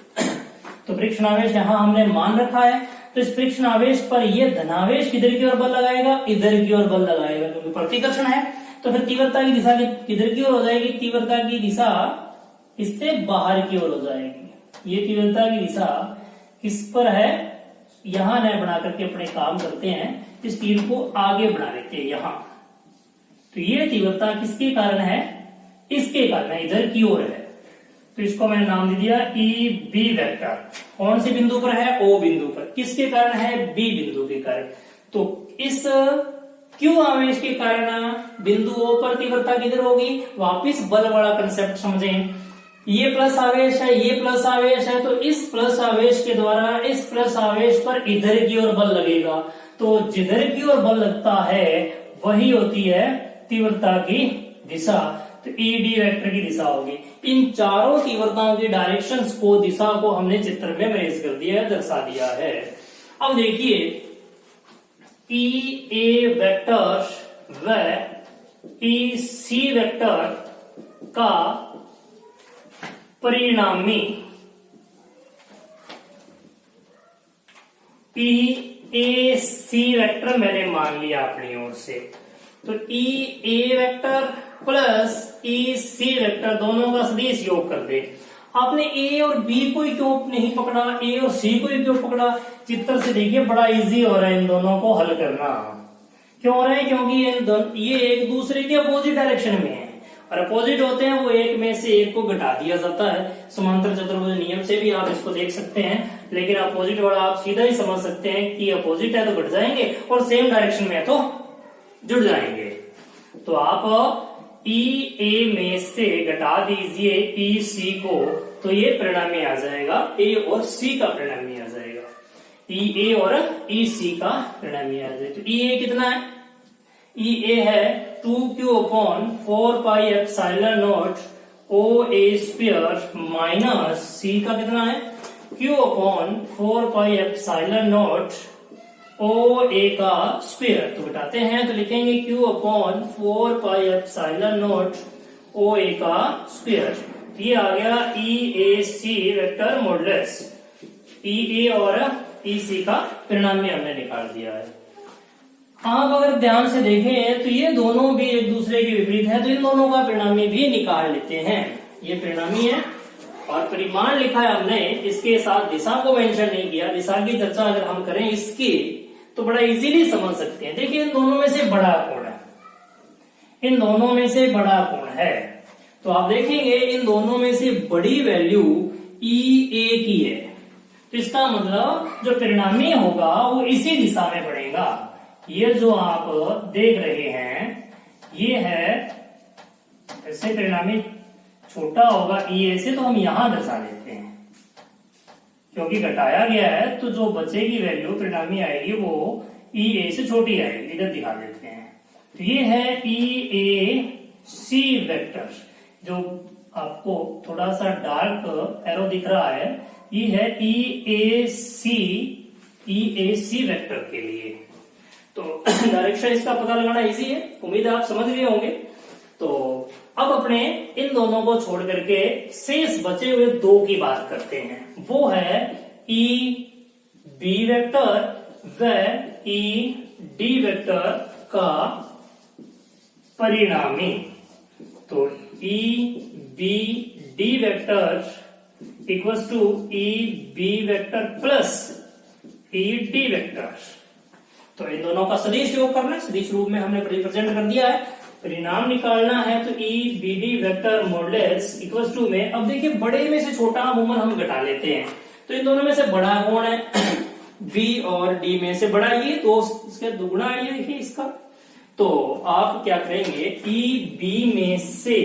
तो परीक्षण आवेश यहां हमने मान रखा है। तो इस परीक्षण आवेश पर यह धनावेश किधर की ओर बल लगाएगा, इधर की ओर बल लगाएगा, क्योंकि प्रतिकर्षण है। तो फिर तीव्रता की दिशा किधर की ओर हो जाएगी, तीव्रता की दिशा इससे बाहर की ओर हो जाएगी। ये तीव्रता की दिशा किस पर है, यहां न बना करके अपने काम करते हैं, इस तीर को आगे बढ़ा लेते हैं यहां। तो ये तीव्रता किसके कारण है, इसके कारण है, इधर की ओर है। तो इसको मैंने नाम दे दिया ई बी वेक्टर। कौन से बिंदु पर है, ओ बिंदु पर। किसके कारण है, बी बिंदु के कारण। तो इस क्यू आवेश के कारण बिंदु ओ पर तीव्रता किधर होगी, वापिस बल वाला कंसेप्ट समझें। ये प्लस आवेश है, ये प्लस आवेश है, तो इस प्लस आवेश के द्वारा इस प्लस आवेश पर इधर की ओर बल लगेगा। तो जिधर की ओर बल लगता है वही होती है तीव्रता की दिशा। तो ई डी वेक्टर की दिशा होगी। इन चारों तीव्रताओं की डायरेक्शंस को, दिशा को हमने चित्र में मेज कर दिया है, दर्शा दिया है। अब देखिए ई ए वेक्टर व ई सी वेक्टर का परिणामी ई ए सी वेक्टर मैंने मान लिया अपनी ओर से। तो ई ए वेक्टर प्लस ई सी वेक्टर दोनों का सदिश योग कर दे। आपने ए और बी को ही क्यों नहीं पकड़ा, ए और सी को ही क्यों पकड़ा। चित्र से देखिए बड़ा इजी हो रहा है इन दोनों को हल करना। क्यों हो रहा है, क्योंकि ये एक दूसरे के अपोजिट डायरेक्शन में है, और अपोजिट होते हैं वो एक में से एक को घटा दिया जाता है। समांतर चतुर्भुज नियम से भी आप इसको देख सकते हैं, लेकिन अपोजिट वाला आप सीधा ही समझ सकते हैं कि अपोजिट है तो घट जाएंगे और सेम डायरेक्शन में है तो जुड़ जाएंगे। तो आप ई ए में से घटा दीजिए ई सी को, तो ये परिणामी आ जाएगा, ए और सी का परिणामी आ जाएगा। ई ए और ई सी का परिणामी आ जाएगा। तो ई ए कितना है, ई ए है 2q/4πε0 O A square minus सी का कितना है q/4πε0 ओ ए का स्क्वायर। तो घटाते हैं तो लिखेंगे q/4πε0 ओ ए का स्क्वायर। ये आ गया ई ए सी वेक्टर मॉडुलस। ई ए और ई सी का परिणामी हमने निकाल दिया है। आप अगर ध्यान से देखें तो ये दोनों भी एक दूसरे के विपरीत है, तो इन दोनों का परिणामी भी निकाल लेते हैं। ये परिणामी है और परिमाण लिखा है हमने, इसके साथ दिशा को मेंशन नहीं किया। दिशा की चर्चा अगर हम करें इसकी तो बड़ा इजीली समझ सकते हैं। देखिए इन दोनों में से बड़ा कोण है, इन दोनों में से बड़ा कोण है, तो आप देखेंगे इन दोनों में से बड़ी वैल्यू ई ए की है। तो इसका मतलब जो परिणामी होगा वो इसी दिशा में बढ़ेगा। ये जो आप देख रहे हैं ये है, ऐसे परिणामी छोटा होगा ई ए से, तो हम यहां दर्शा देते हैं क्योंकि घटाया गया है, तो जो बचेगी वैल्यू परिणामी आएगी वो ई ए से छोटी आएगी। इधर दिखा देते हैं। तो ये है ई ए सी वेक्टर, जो आपको थोड़ा सा डार्क एरो दिख रहा है, ये है ई ए सी वेक्टर के लिए। तो डायरेक्शन इसका पता लगाना इजी है, उम्मीद है आप समझ गए होंगे। तो अब अपने इन दोनों को छोड़ करके शेष बचे हुए दो की बात करते हैं। वो है ई बी वेक्टर व ई डी वेक्टर का परिणामी। तो E B D vector equals to E B vector plus E D vector. तो इन दोनों का सदिश योग करना है, सदिश रूप में हमने रिप्रेजेंट कर दिया है। परिणाम निकालना है तो E B D vector modulus equals to में, अब देखिए बड़े में से छोटा अमूमन हम घटा लेते हैं। तो इन दोनों में से बड़ा कौन है, बी और डी में से बड़ा ये, तो इसका दुगुना है ये देखिए इसका। तो आप क्या करेंगे, ई बी में से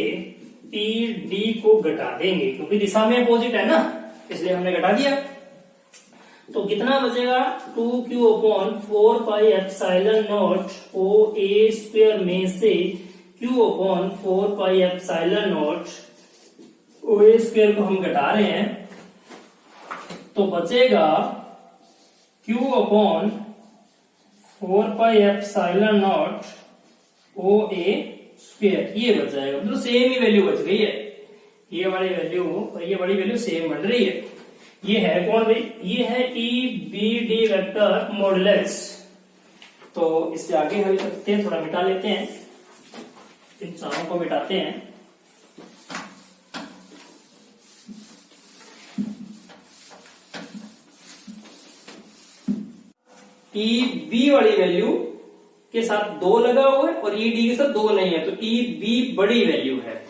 ई डी को घटा देंगे, क्योंकि दिशा में अपोजिट है ना, इसलिए हमने घटा दिया। तो कितना बचेगा 2q/4πε0 OA² में से q/4πε0 OA² को हम घटा रहे हैं, तो बचेगा q/4πε0 OA²। ये बच जाएगा, मतलब सेम ही वैल्यू बच गई है। ये वाली वैल्यू और ये वाली वैल्यू सेम बन रही है। ये है कौन भाई? ये है EBD वेक्टर मॉडुलस। तो इससे आगे हल करते हैं, थोड़ा मिटा लेते हैं, इन चारों को मिटाते हैं। EB वाली वैल्यू के साथ 2 लगा हुआ है और ED के साथ 2 नहीं है, तो EB बड़ी वैल्यू है,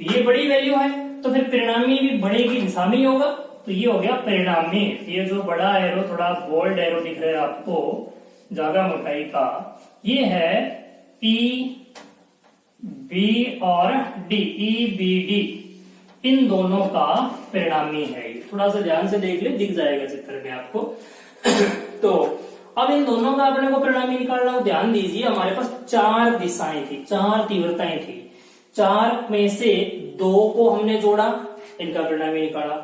ये बड़ी वैल्यू है, तो फिर परिणामी भी बड़े की दिशा में ही होगा। तो ये हो गया परिणामी। ये जो बड़ा एरो, थोड़ा बोल्ड एरो दिख रहा है आपको, ज्यादा मोटाई का, ये है EB और D, EBD इन दोनों का परिणामी है। थोड़ा सा ध्यान से देख ले, दिख जाएगा चित्र में आपको। तो अब इन दोनों का अपने को परिणामी निकालना हो। ध्यान दीजिए, हमारे पास 4 दिशाएं थी, 4 तीव्रताएं थी। 4 में से 2 को हमने जोड़ा, इनका परिणामी निकाला,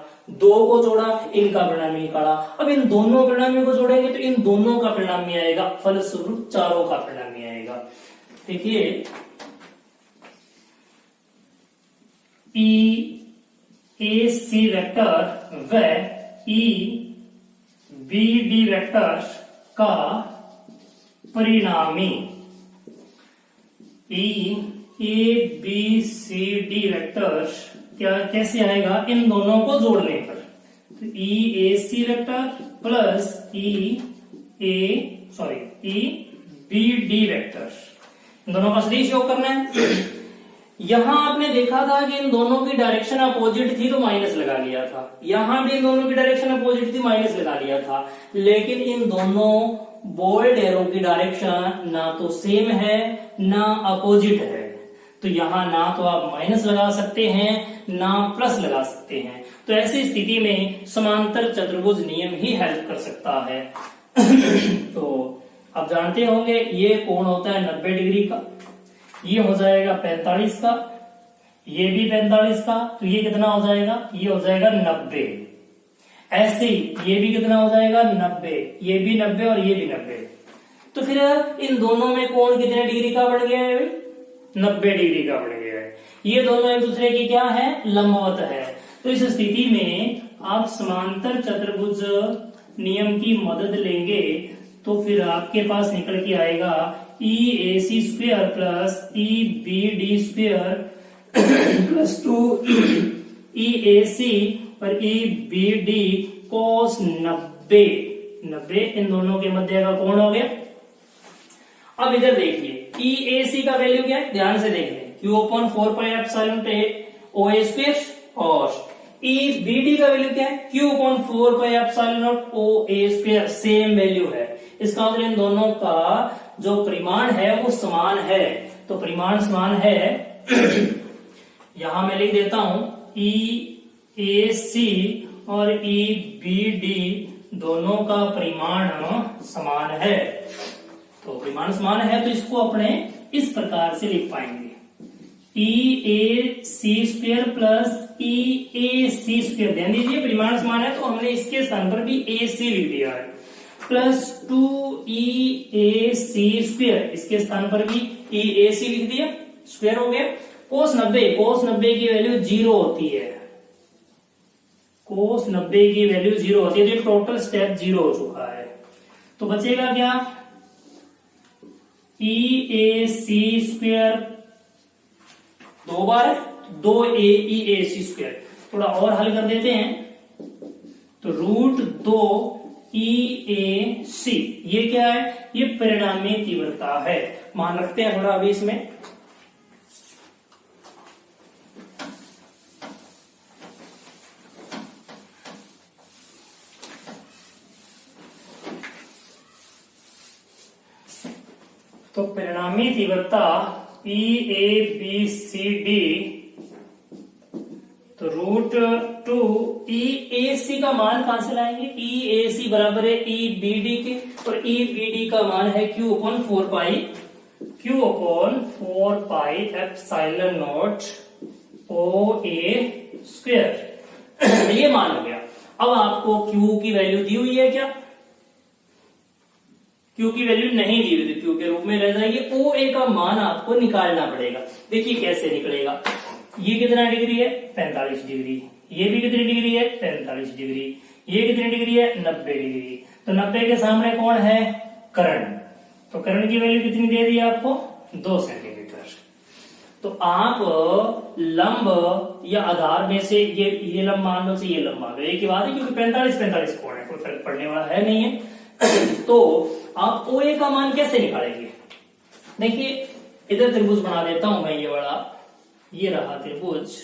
2 को जोड़ा, इनका परिणामी निकाला। अब इन दोनों परिणामी को जोड़ेंगे तो इन दोनों का परिणामी आएगा, फलस्वरूप चारों का परिणामी आएगा। देखिए EAC वेक्टर व EBD वेक्टर का परिणामी EABCD वेक्टर क्या कैसे आएगा? इन दोनों को जोड़ने पर। तो EAC vector plus EBD vector, इन दोनों का सदिश योग करना है। यहां आपने देखा था कि इन दोनों की डायरेक्शन अपोजिट थी तो माइनस लगा लिया था, यहां भी इन दोनों की डायरेक्शन अपोजिट थी, माइनस लगा लिया था। लेकिन इन दोनों बोल्ड एरो की डायरेक्शन ना तो सेम है ना अपोजिट है, तो यहां ना तो आप माइनस लगा सकते हैं ना प्लस लगा सकते हैं। तो ऐसी स्थिति में समांतर चतुर्भुज नियम ही हेल्प कर सकता है। तो आप जानते होंगे ये कोण होता है 90 डिग्री का, ये हो जाएगा 45 का, ये भी 45 का, तो ये कितना हो जाएगा? ये हो जाएगा 90। ऐसे ही ये भी कितना हो जाएगा? 90, ये भी 90 और ये भी 90। तो फिर इन दोनों में कोण कितने डिग्री का बढ़ गया है? 90 डिग्री का बढ़ गया है। ये दोनों एक दूसरे की क्या है? लंबवत है। तो इस स्थिति में आप समांतर चतुर्भुज नियम की मदद लेंगे तो फिर आपके पास निकल के आएगा EAC² plus EBD² plus 2 EAC और EBD cos 90। 90 इन दोनों के मध्य का कोण हो गया। अब इधर देखिए EAC का वैल्यू क्या है? ध्यान से देख लें, q/4πε0 OA² और EBD का वैल्यू क्या है? q/4πε0 OA², सेम वैल्यू है। इसका मतलब इन दोनों का जो परिमाण है वो समान है। तो परिमाण समान है, यहां मैं लिख देता हूं EAC और EBD दोनों का परिमाण समान है। तो परिमाण समान है तो इसको अपने इस प्रकार से लिख पाएंगे, EAC² प्लस EAC²। ध्यान दीजिए परिमाण समान है तो हमने इसके स्थान पर भी AC लिख दिया है, प्लस 2EAC², इसके स्थान पर भी EAC लिख दिया, स्क्वायर हो गया। cos 90 की वैल्यू 0 होती है, cos 90 की वैल्यू 0 होती है, तो टोटल स्टेप 0 हो चुका है। तो बचेगा क्या? EAC² 2 बार 2EAC²। थोड़ा और हल कर देते हैं तो √2 EAC, ये क्या है? ये परिणामी तीव्रता है। मान रखते हैं थोड़ा अभी इसमें। तो परिणामी तीव्रता EABCD तो √2 ई ए सी का मान कहां से लाएंगे? ई ए सी बराबर है ई बी डी के, और ई बी डी का मान है Q upon 4 pi epsilon naught O A square. ये मान हो गया। अब आपको क्यू की वैल्यू दी हुई है क्या? क्यू की वैल्यू नहीं दी हुई, क्यू के रूप में रह जाएगी। ओ ए का मान आपको निकालना पड़ेगा। देखिए कैसे निकलेगा। ये कितना डिग्री है? 45 डिग्री। ये भी कितनी डिग्री है? 45 डिग्री। ये कितनी डिग्री है? 90 डिग्री। तो 90 के सामने कौन है? कर्ण। तो कर्ण की वैल्यू कितनी दे दी है आपको? 2 सेंटीमीटर। तो आप लंब या आधार में से ये लंब मान लो, ये लंब मान लो, एक ही बात है, क्योंकि 45 कोण है, कोई फर्क पड़ने वाला है नहीं है। तो आप ओ ए का मान कैसे निकालेंगे? देखिए इधर त्रिभुज बना देता हूं मैं, ये वाला, ये रहा त्रिभुज,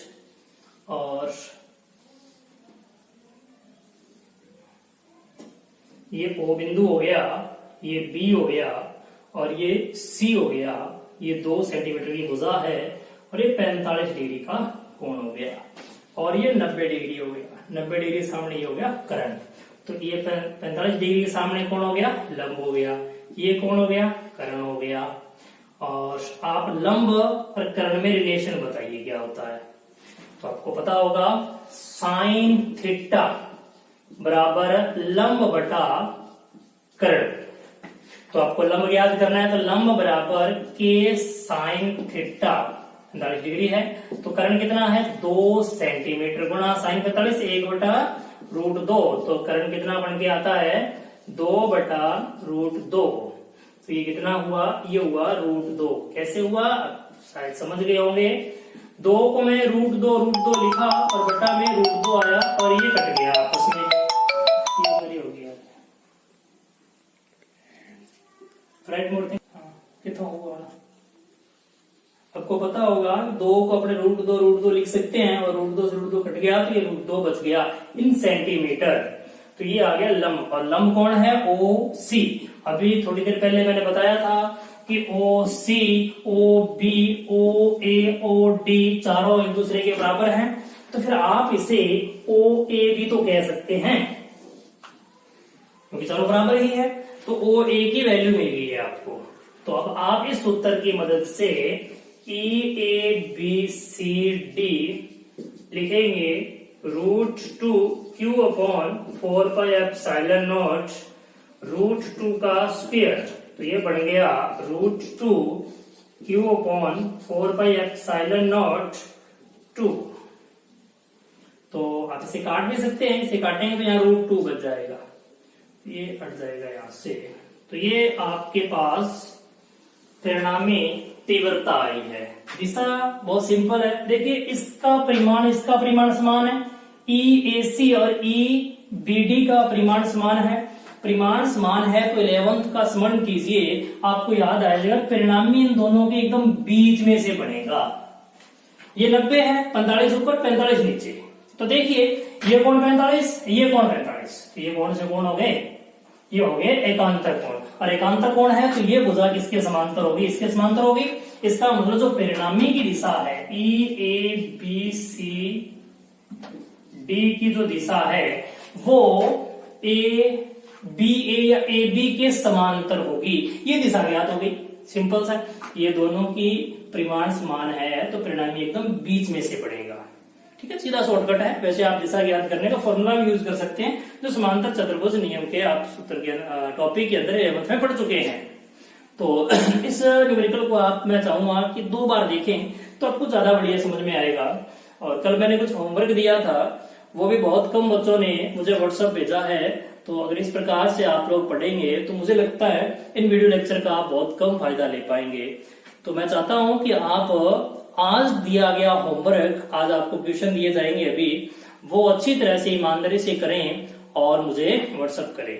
और ये ओ बिंदु हो गया, ये बी हो गया, और ये सी हो गया। ये 2 सेंटीमीटर की भुजा है, और ये 45 डिग्री का कोण हो गया, और ये 90 डिग्री हो गया। 90 डिग्री सामने ये हो गया कर्ण। तो ये 45 डिग्री के सामने कौन हो गया? लंब हो गया। ये कौन हो गया? कर्ण हो गया। और आप लंब और कर्ण में रिलेशन बताइए क्या होता है। तो आपको पता होगा साइन थीटा बराबर लंब बटा कर्ण। तो आपको लंब याद करना है, तो लंब बराबर के साइन थीटा 45 डिग्री है, तो कर्ण कितना है? 2 सेंटीमीटर गुणा साइन 45 1 बटा √2। तो कर्ण कितना बन के आता है? 2 बटा √2। तो ये कितना हुआ? ये हुआ √2। कैसे हुआ? शायद समझ गए होंगे। 2 को मैं √2 लिखा, और बटा में √2 आया, और ये कट गया आपस में, ये हो गया। राइट मोड़ थे, कितना हुआ? आपको पता होगा 2 को अपने √2 लिख सकते हैं, और √2 से √2 कट गया, तो ये √2 बच गया इन सेंटीमीटर। तो ये आ गया लंब। और लंब कौन है? ओ सी। अभी थोड़ी देर पहले मैंने बताया था कि ओ सी, ओ बी, ओ ए, ओ डी चारों एक दूसरे के बराबर हैं। तो फिर आप इसे ओ ए भी तो कह सकते हैं, क्योंकि चारों बराबर ही है। तो ओ ए की वैल्यू मिल गई है आपको। तो अब आप इस सूत्र की मदद से ई ए बी सी डी लिखेंगे √2 Q upon 4 pi epsilon not √2 का स्क्वायर। तो ये बन गया √2 Q upon 4 pi epsilon not 2। तो आप इसे काट भी सकते हैं, इसे काटेंगे तो यहाँ √2 बच जाएगा, ये हट जाएगा यहां से। तो ये आपके पास परिणामी तीव्रता आई है। दिशा बहुत सिंपल है। देखिए इसका परिमाण समान है, ई ए सी और ई बी डी का परिमाण समान है। परिमाण समान है तो 11th का स्मरण कीजिए, आपको याद आ जाएगा परिणामी इन दोनों के एकदम बीच में से बनेगा। ये 90 है, 45 ऊपर 45 नीचे। तो देखिए ये कोण 45, ये कोण 45, तो ये कोण से कोण हो गए, ये हो गए एकांतर कोण। और एकांतर कोण है तो ये भुजा किसके समांतर होगी? इसके समांतर होगी। इसका मतलब जो परिणामी की दिशा है ई ए बी सी डी की जो दिशा है वो ए बी ए या ए बी के समांतर होगी। ये दिशा ज्ञात हो गई, सिंपल सा। ये दोनों की परिमाण समान है तो परिणामी एकदम बीच में से पड़ेगा। ठीक है, सीधा शॉर्टकट है। वैसे आप दिशा ज्ञात करने का फॉर्मूला भी यूज कर सकते हैं, जो समांतर चतुर्भुज नियम के आप सूत्र के टॉपिक के अंदर 11th में पढ़ चुके हैं। तो इस न्यूमेरिकल को मैं चाहूंगा कि 2 बार देखें तो आपको ज्यादा बढ़िया समझ में आएगा। और कल मैंने कुछ होमवर्क दिया था, वो भी बहुत कम बच्चों ने मुझे व्हाट्सएप भेजा है। तो अगर इस प्रकार से आप लोग पढ़ेंगे तो मुझे लगता है इन वीडियो लेक्चर का आप बहुत कम फायदा ले पाएंगे। तो मैं चाहता हूं कि आप आज दिया गया होमवर्क, आज आपको क्वेश्चन दिए जाएंगे अभी, वो अच्छी तरह से ईमानदारी से करें और मुझे व्हाट्सएप करें।